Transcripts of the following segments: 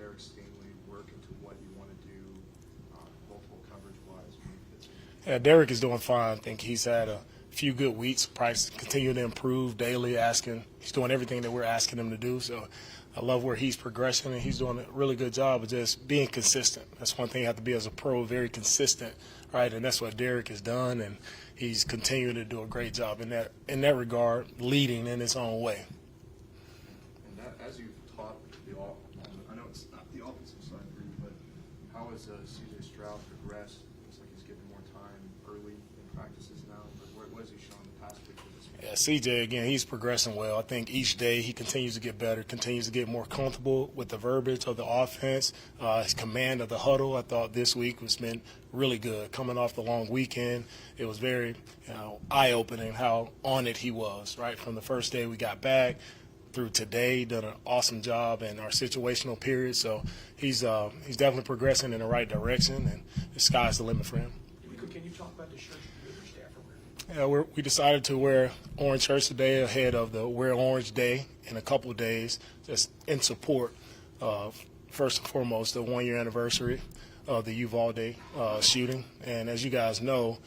Derek Stingley work into what you want to do, multiple coverage-wise when he fits in? Yeah, Derek is doing fine. I think he's had a few good weeks. Price continue to improve daily. He's doing everything that we're asking him to do. So I love where he's progressing, and he's doing a really good job of just being consistent. That's one thing you have to be as a pro, very consistent, right? And that's what Derek has done, and he's continuing to do a great job in that regard, leading in his own way. And that, as you've taught I know it's not the offensive side for you, but how has C.J. Stroud progressed? Looks like he's getting more time early in practices now, but what has he shown the past week of this week? Yeah, CJ, again, he's progressing well. I think each day he continues to get better, continues to get more comfortable with the verbiage of the offense. His command of the huddle, I thought this week has been really good. Coming off the long weekend, it was very eye-opening how on it he was, right? From the first day we got back through today, done an awesome job in our situational period. So he's definitely progressing in the right direction, and the sky's the limit for him. Can you talk about the shirts your staff are wearing? Yeah, we decided to wear orange shirts today ahead of the Wear Orange Day in a couple of days, just in support of, first and foremost, the one-year anniversary of the Uvalde shooting. And as you guys know,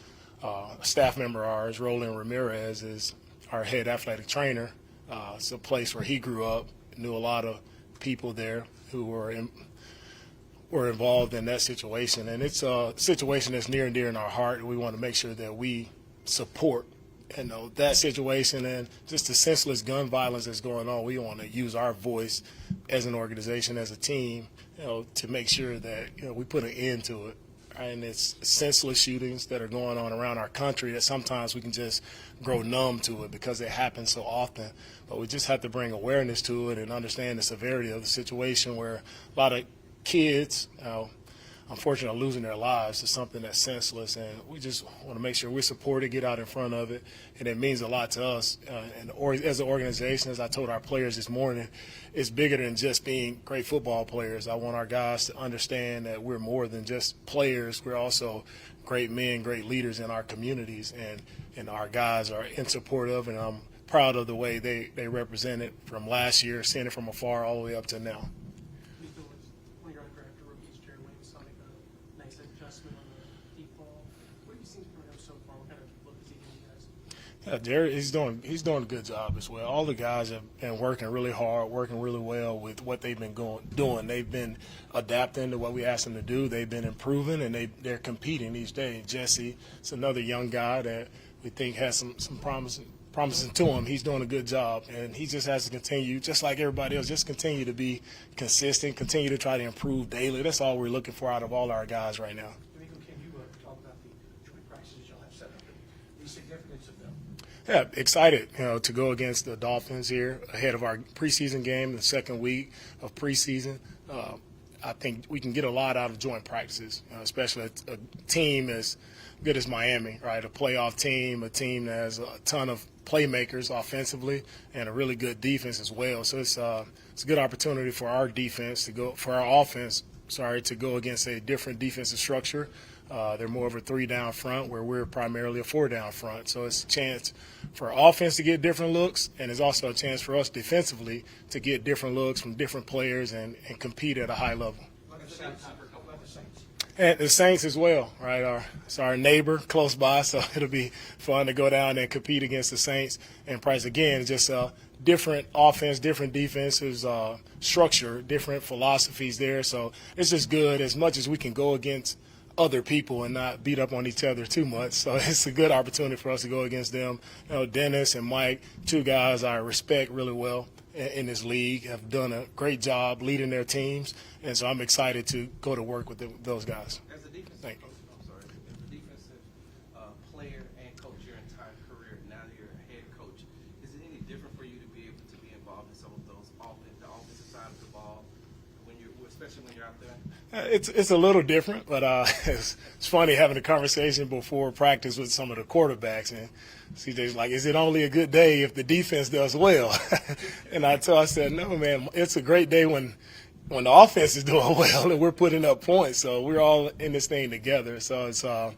a staff member of ours, Roland Ramirez, is our head athletic trainer. It's a place where he grew up, knew a lot of people there who were involved in that situation. And it's a situation that's near and dear in our heart, and we want to make sure that we support that situation and just the senseless gun violence that's going on. We want to use our voice as an organization, as a team, to make sure that we put an end to it. Right? And it's senseless shootings that are going on around our country that sometimes we can just grow numb to it because it happens so often. But we just have to bring awareness to it and understand the severity of the situation where a lot of kids, unfortunately, are losing their lives to something that's senseless. And we just want to make sure we support it, get out in front of it. And it means a lot to us. As an organization, as I told our players this morning, it's bigger than just being great football players. I want our guys to understand that we're more than just players. We're also great men, great leaders in our communities. And our guys are in support of, and I'm proud of the way they represent it from last year, seeing it from afar all the way up to now. Yeah, Derek, he's doing a good job as well. All the guys have been working really hard, working really well with what they've been doing. They've been adapting to what we asked them to do. They've been improving, and they're competing each day. Jesse, it's another young guy that we think has some promising to him. He's doing a good job, and he just has to continue, just like everybody else, just continue to be consistent, continue to try to improve daily. That's all we're looking for out of all our guys right now. Can you talk about the joint practices y'all have set up and the significance of them? Yeah, excited, to go against the Dolphins here ahead of our preseason game, the second week of preseason. I think we can get a lot out of joint practices, especially a team as good as Miami, right? A playoff team, a team that has a ton of playmakers offensively and a really good defense as well. So it's a good opportunity for our offense to go against a different defensive structure. They're more of a 3-down front where we're primarily a 4-down front. So it's a chance for offense to get different looks, and it's also a chance for us defensively to get different looks from different players and compete at a high level. And the Saints as well, right? It's our neighbor close by, so it'll be fun to go down and compete against the Saints. And Price, again, just different offense, different defenses, structure, different philosophies there. So it's just good as much as we can go against other people and not beat up on each other too much. So it's a good opportunity for us to go against them. Dennis and Mike, two guys I respect really well in this league, have done a great job leading their teams, and so I'm excited to go to work with those guys. As a defensive coach, as a defensive player and coach your entire career, now that you're a head coach, is it any different for you to be able to be involved in some of those the offensive side of the ball, especially when you're out there? It's a little different, but it's funny having a conversation before practice with some of the quarterbacks, and CJ's like, is it only a good day if the defense does well? And I said, no, man, it's a great day when the offense is doing well and we're putting up points. So we're all in this thing together. So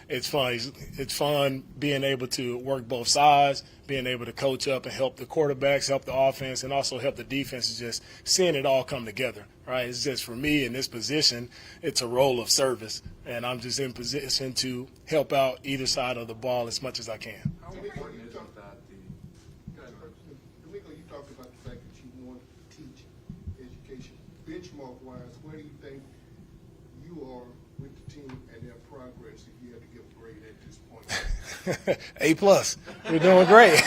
it's fun. It's fun being able to work both sides, being able to coach up and help the quarterbacks, help the offense, and also help the defense. Is just seeing it all come together, right? It's just for me in this position, it's a role of service, and I'm just in position to help out either side of the ball as much as I can. How important is it that DeMeco, you talked about the fact that you want to teach education. Benchmark-wise, where do you think you are with the team and their progress if you had to give a grade at this point? A+. We're doing great.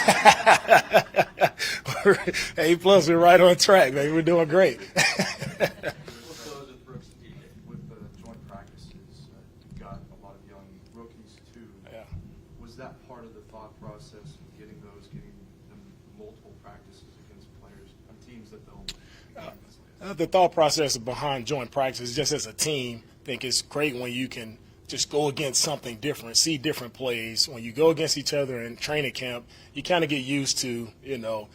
A+. We're right on track, baby. We're doing great. with the joint practices, you got a lot of young rookies too. Yeah. Was that part of the thought process of getting them multiple practices against players and teams that they'll? The thought process behind joint practice, just as a team, I think it's great when you can just go against something different, see different plays. When you go against each other in training camp, you kind of get used to, you know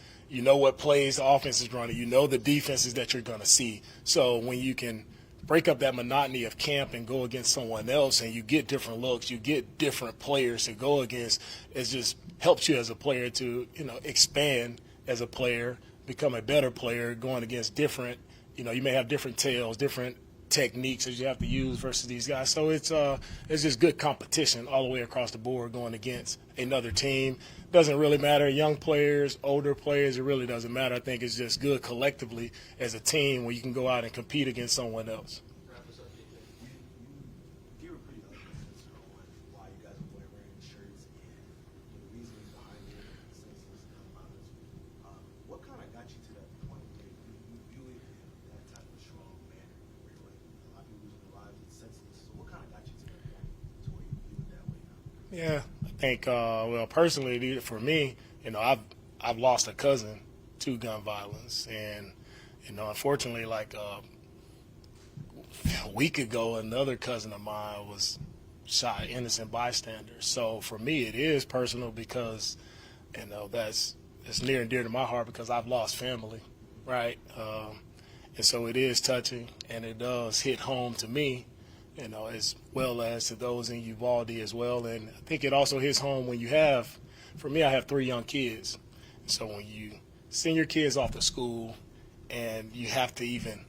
what plays the offense is running, you know the defenses that you're going to see. So when you can break up that monotony of camp and go against someone else and you get different looks, you get different players to go against, it just helps you as a player to, expand as a player, become a better player going against different, you may have different tails, different techniques that you have to use versus these guys. So it's just good competition all the way across the board going against another team. Doesn't really matter, young players, older players, it really doesn't matter. I think it's just good collectively as a team where you can go out and compete against someone else. You were pretty open on why you guys are wearing shirts and the reasoning behind it, and the senseless violence. What kind of got you to that point where you view it in that type of strong manner, where you're like, a lot of people losing their lives, it's senseless. So what kind of got you to that point to where you view it that way now? Yeah, I think, personally, for me, I've lost a cousin to gun violence. And, unfortunately, like a week ago, another cousin of mine was shot, innocent bystander. So for me, it is personal because, that's near and dear to my heart because I've lost family, right? And so it is touching, and it does hit home to me, as well as to those in Uvalde as well. And I think it also hits home when for me, I have 3 young kids. So when you send your kids off to school and you have to even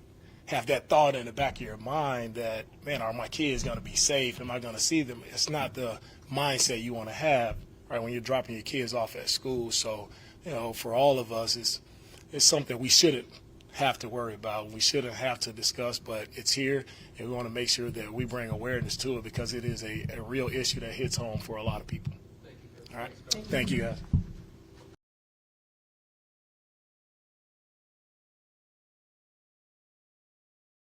have that thought in the back of your mind that, man, are my kids going to be safe? Am I going to see them? It's not the mindset you want to have, right, when you're dropping your kids off at school. So, for all of us, it's something we shouldn't have to worry about. We shouldn't have to discuss, but it's here, and we want to make sure that we bring awareness to it because it is a real issue that hits home for a lot of people. All right. Thank you, guys.